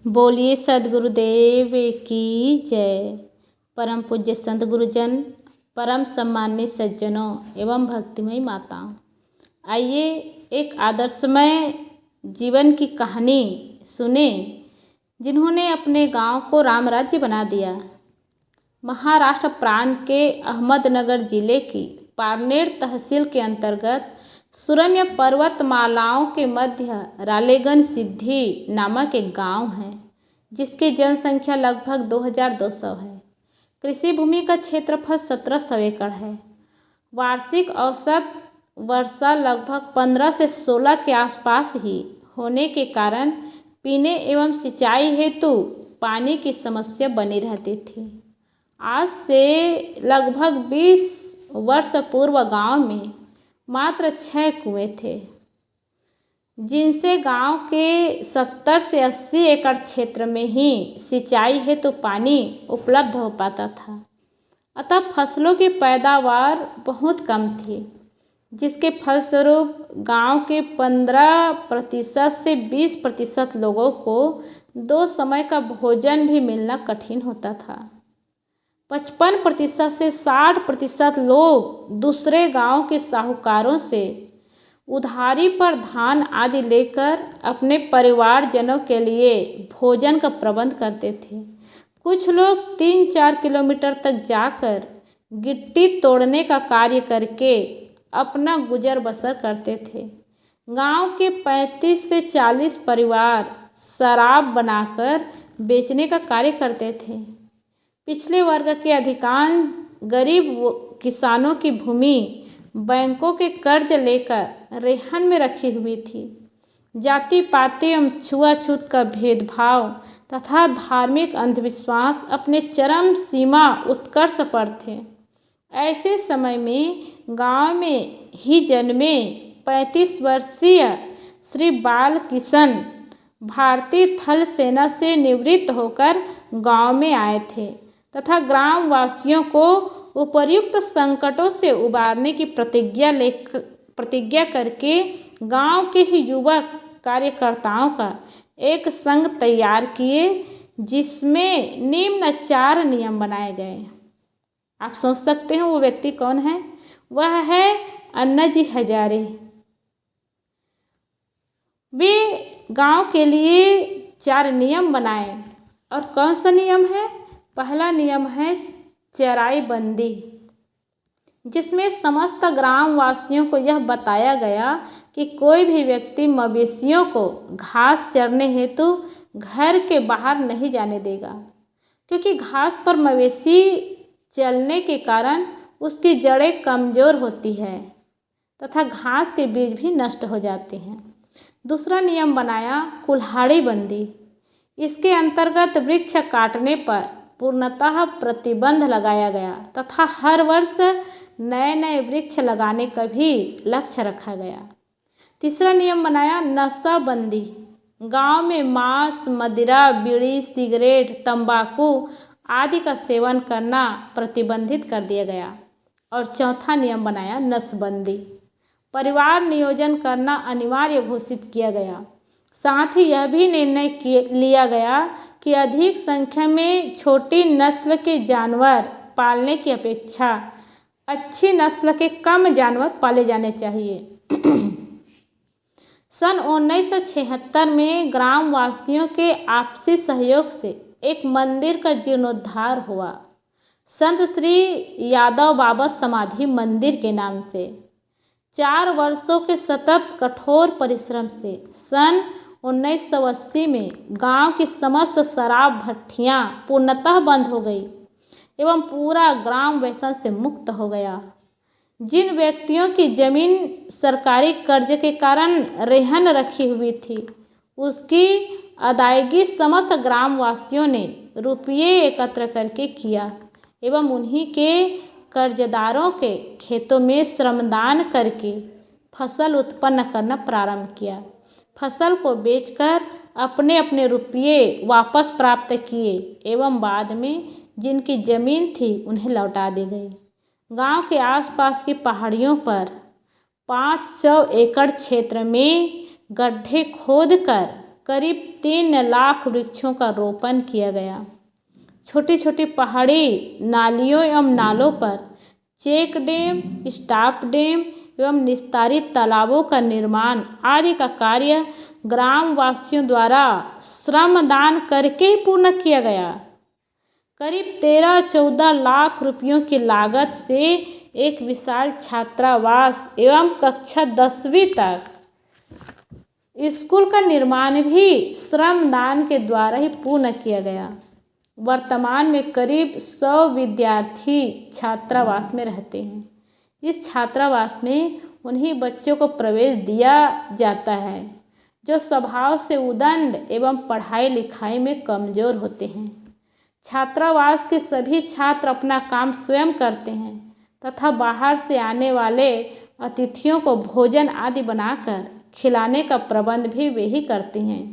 बोलिए सद्गुरुदेव की जय। परम पूज्य संत गुरुजन, परम सम्मान्य सज्जनों एवं भक्तिमयी माताओं, आइए एक आदर्शमय जीवन की कहानी सुने जिन्होंने अपने गांव को राम राज्य बना दिया। महाराष्ट्र प्रांत के अहमदनगर जिले की पारनेर तहसील के अंतर्गत सुरम्य पर्वतमालाओं के मध्य रालेगन सिद्धि नामक एक गांव है, जिसकी जनसंख्या लगभग 2200 है। कृषि भूमि का क्षेत्रफल 1700 एकड़ है। वार्षिक औसत वर्षा लगभग 15 से 16 के आसपास ही होने के कारण पीने एवं सिंचाई हेतु पानी की समस्या बनी रहती थी। आज से लगभग 20 वर्ष पूर्व गांव में मात्र 6 कुएं थे, जिनसे गांव के 70 से 80 एकड़ क्षेत्र में ही सिंचाई हेतु पानी उपलब्ध हो पाता था। अतः फसलों की पैदावार बहुत कम थी, जिसके फलस्वरूप गांव के 15% से 20% लोगों को 2 समय का भोजन भी मिलना कठिन होता था। 55% से 60% लोग दूसरे गांव के साहूकारों से उधारी पर धान आदि लेकर अपने परिवारजनों के लिए भोजन का प्रबंध करते थे। कुछ लोग 3-4 किलोमीटर तक जाकर गिट्टी तोड़ने का कार्य करके अपना गुजर बसर करते थे। गांव के 35 से 40 परिवार शराब बनाकर बेचने का कार्य करते थे। पिछले वर्ग के अधिकांश गरीब किसानों की भूमि बैंकों के कर्ज लेकर रेहन में रखी हुई थी। जाति पाति एवं छुआछूत का भेदभाव तथा धार्मिक अंधविश्वास अपने चरम सीमा उत्कर्ष पर थे। ऐसे समय में गांव में ही जन्मे 35 वर्षीय श्री बाल किशन भारतीय थल सेना से निवृत्त होकर गांव में आए थे तथा ग्राम वासियों को उपर्युक्त संकटों से उबारने की प्रतिज्ञा करके गांव के ही युवक कार्यकर्ताओं का एक संघ तैयार किए, जिसमें निम्न 4 नियम बनाए गए। आप सोच सकते हैं वो व्यक्ति कौन है? वह है अन्ना जी हजारे। वे गांव के लिए 4 नियम बनाए। और कौन सा नियम है? पहला नियम है चराई बंदी, जिसमें समस्त ग्रामवासियों को यह बताया गया कि कोई भी व्यक्ति मवेशियों को घास चरने हेतु घर के बाहर नहीं जाने देगा, क्योंकि घास पर मवेशी चलने के कारण उसकी जड़ें कमज़ोर होती है तथा घास के बीज भी नष्ट हो जाते हैं। दूसरा नियम बनाया कुल्हाड़ी बंदी। इसके अंतर्गत वृक्ष काटने पर पूर्णतः प्रतिबंध लगाया गया तथा हर वर्ष नए नए वृक्ष लगाने का भी लक्ष्य रखा गया। तीसरा नियम बनाया नशाबंदी। गांव में मांस, मदिरा, बीड़ी, सिगरेट, तंबाकू आदि का सेवन करना प्रतिबंधित कर दिया गया। और चौथा नियम बनाया नसबंदी। परिवार नियोजन करना अनिवार्य घोषित किया गया। साथ ही यह भी निर्णय लिया गया कि अधिक संख्या में छोटी नस्ल के जानवर पालने की अपेक्षा अच्छी नस्ल के कम जानवर पाले जाने चाहिए। सन 1976 में ग्रामवासियों के आपसी सहयोग से एक मंदिर का जीर्णोद्धार हुआ, संत श्री यादव बाबा समाधि मंदिर के नाम से। 4 वर्षों के सतत कठोर परिश्रम से सन 1980 में गांव की समस्त शराब भट्टियां पूर्णतः बंद हो गई एवं पूरा ग्राम व्यसन से मुक्त हो गया। जिन व्यक्तियों की जमीन सरकारी कर्ज के कारण रेहन रखी हुई थी, उसकी अदायगी समस्त ग्रामवासियों ने रुपये एकत्र करके किया एवं उन्हीं के कर्जदारों के खेतों में श्रमदान करके फसल उत्पन्न करना प्रारंभ किया। फसल को बेचकर अपने अपने रुपये वापस प्राप्त किए एवं बाद में जिनकी जमीन थी उन्हें लौटा दी गई। गांव के आसपास की पहाड़ियों पर 500 एकड़ क्षेत्र में गड्ढे खोदकर करीब 3 लाख वृक्षों का रोपण किया गया। छोटी छोटी पहाड़ी नालियों एवं नालों पर चेक डैम, स्टॉप डैम एवं निस्तारित तालाबों का निर्माण आदि का कार्य ग्रामवासियों द्वारा श्रमदान करके ही पूर्ण किया गया। करीब 13-14 लाख रुपयों की लागत से एक विशाल छात्रावास एवं कक्षा 10वीं तक स्कूल का निर्माण भी श्रमदान के द्वारा ही पूर्ण किया गया। वर्तमान में करीब 100 विद्यार्थी छात्रावास में रहते हैं। इस छात्रावास में उन्हीं बच्चों को प्रवेश दिया जाता है जो स्वभाव से उदंड एवं पढ़ाई लिखाई में कमज़ोर होते हैं। छात्रावास के सभी छात्र अपना काम स्वयं करते हैं तथा बाहर से आने वाले अतिथियों को भोजन आदि बनाकर खिलाने का प्रबंध भी वे ही करते हैं।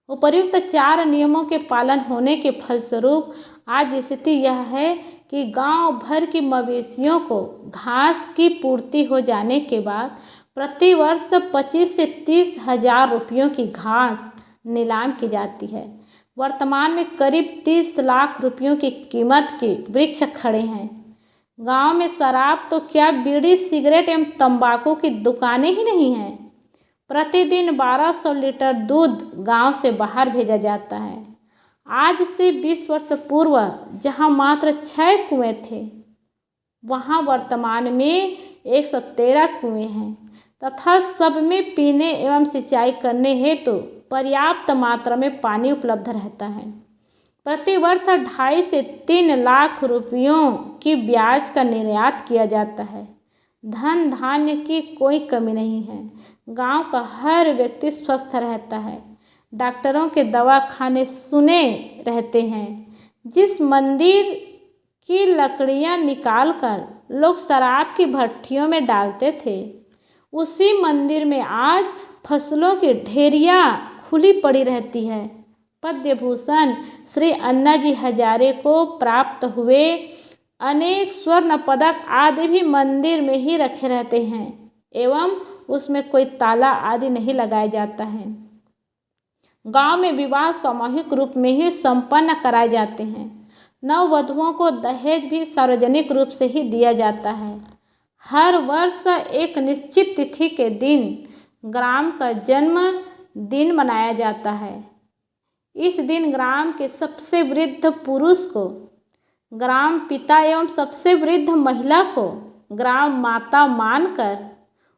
उपर्युक्त 4 नियमों के पालन होने के फलस्वरूप आज स्थिति यह है कि गांव भर की मवेशियों को घास की पूर्ति हो जाने के बाद प्रतिवर्ष 25 से 30 हजार रुपयों की घास नीलाम की जाती है। वर्तमान में करीब 30 लाख रुपयों की कीमत के वृक्ष खड़े हैं। गांव में शराब तो क्या, बीड़ी, सिगरेट एवं तंबाकू की दुकानें ही नहीं हैं। प्रतिदिन 1200 लीटर दूध गांव से बाहर भेजा जाता है। आज से 20 वर्ष पूर्व जहां मात्र 6 कुएं थे, वहां वर्तमान में 113 कुएं हैं तथा सब में पीने एवं सिंचाई करने हेतु पर्याप्त मात्रा में पानी उपलब्ध रहता है। प्रतिवर्ष 2.5 से 3 लाख रुपयों की ब्याज का निर्यात किया जाता है। धन धान्य की कोई कमी नहीं है। गांव का हर व्यक्ति स्वस्थ रहता है। डॉक्टरों के दवाखाने सुने रहते हैं। जिस मंदिर की लकड़ियां निकालकर लोग शराब की भट्टियों में डालते थे, उसी मंदिर में आज फसलों की ढेरियां खुली पड़ी रहती है। पद्म भूषण श्री अन्नाजी हजारे को प्राप्त हुए अनेक स्वर्ण पदक आदि भी मंदिर में ही रखे रहते हैं एवं उसमें कोई ताला आदि नहीं लगाया जाता है। गांव में विवाह सामूहिक रूप में ही संपन्न कराए जाते हैं। नववधुओं को दहेज भी सार्वजनिक रूप से ही दिया जाता है। हर वर्ष एक निश्चित तिथि के दिन ग्राम का जन्म दिन मनाया जाता है। इस दिन ग्राम के सबसे वृद्ध पुरुष को ग्राम पिता एवं सबसे वृद्ध महिला को ग्राम माता मानकर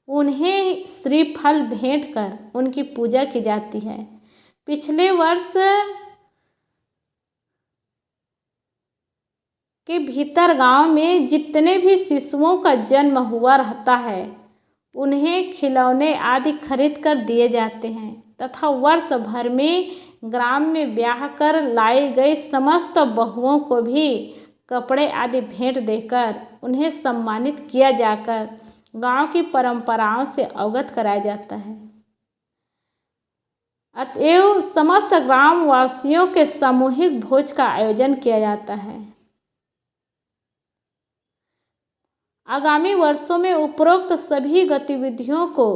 उन्हें श्रीफल भेंट कर उनकी पूजा की जाती है। पिछले वर्ष के भीतर गांव में जितने भी शिशुओं का जन्म हुआ रहता है, उन्हें खिलौने आदि खरीद कर दिए जाते हैं तथा वर्ष भर में ग्राम में ब्याह कर लाई गई समस्त बहुओं को भी कपड़े आदि भेंट देकर उन्हें सम्मानित किया जाकर गांव की परंपराओं से अवगत कराया जाता है। अतएव समस्त ग्रामवासियों के सामूहिक भोज का आयोजन किया जाता है। आगामी वर्षों में उपरोक्त सभी गतिविधियों को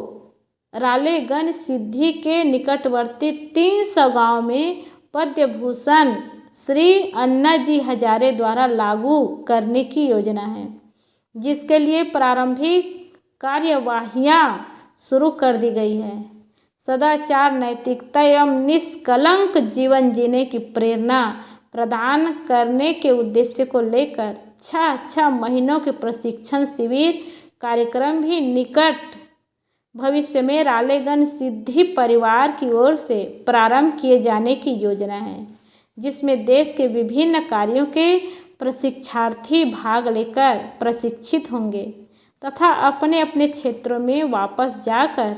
रालेगंज सिद्धि के निकटवर्ती 300 गांव में पद्म भूषण श्री अन्नाजी हजारे द्वारा लागू करने की योजना है, जिसके लिए प्रारंभिक कार्यवाहियां शुरू कर दी गई है। सदाचार, नैतिकता एवं निष्कलंक जीवन जीने की प्रेरणा प्रदान करने के उद्देश्य को लेकर 6 महीनों के प्रशिक्षण शिविर कार्यक्रम भी निकट भविष्य में रालेगंज सिद्धि परिवार की ओर से प्रारंभ किए जाने की योजना है, जिसमें देश के विभिन्न कार्यों के प्रशिक्षार्थी भाग लेकर प्रशिक्षित होंगे तथा अपने अपने क्षेत्रों में वापस जाकर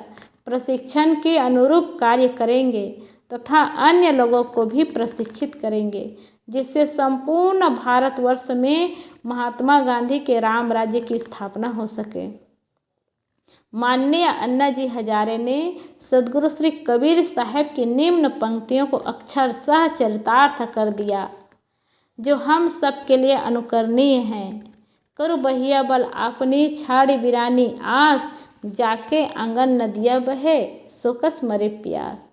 प्रशिक्षण के अनुरूप कार्य करेंगे तथा अन्य लोगों को भी प्रशिक्षित करेंगे, जिससे संपूर्ण भारतवर्ष में महात्मा गांधी के राम राज्य की स्थापना हो सके। माननीय अन्नाजी हजारे ने सद्गुरु श्री कबीर साहब की निम्न पंक्तियों को अक्षरशः चरितार्थ कर दिया, जो हम सब के लिए अनुकरणीय हैं। करु बहिया बल अपनी छाड़ी बिरानी आस, जाके आंगन नदिया बहे सोकस मरे प्यास।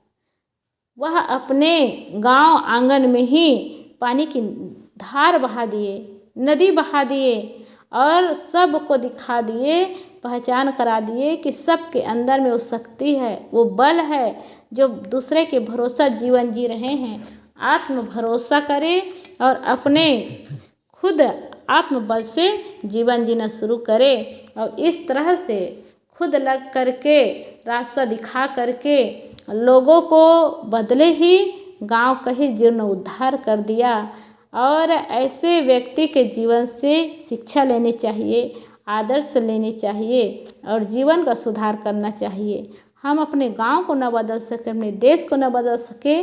वह अपने गांव आंगन में ही पानी की धार बहा दिए, नदी बहा दिए और सबको दिखा दिए, पहचान करा दिए कि सबके अंदर में वो शक्ति है, वो बल है जो दूसरे के भरोसा जीवन जी रहे हैं। आत्म भरोसा करें और अपने खुद आत्मबल से जीवन जीना शुरू करें और इस तरह से खुद लग करके रास्ता दिखा करके लोगों को बदले ही गांव का ही जीर्णोद्धार कर दिया। और ऐसे व्यक्ति के जीवन से शिक्षा लेनी चाहिए, आदर्श लेनी चाहिए और जीवन का सुधार करना चाहिए। हम अपने गांव को न बदल सके, अपने देश को न बदल सके,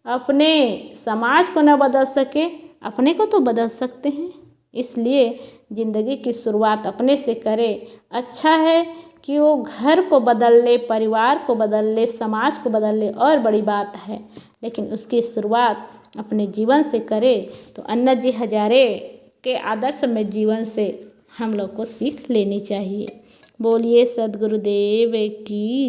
अपने समाज को न बदल सके, अपने को तो बदल सकते हैं। इसलिए ज़िंदगी की शुरुआत अपने से करें। अच्छा है कि वो घर को बदल ले, परिवार को बदल ले, समाज को बदल ले और बड़ी बात है, लेकिन उसकी शुरुआत अपने जीवन से करें। तो अन्ना जी हजारे के आदर्श में जीवन से हम लोग को सीख लेनी चाहिए। बोलिए सद्गुरुदेव की।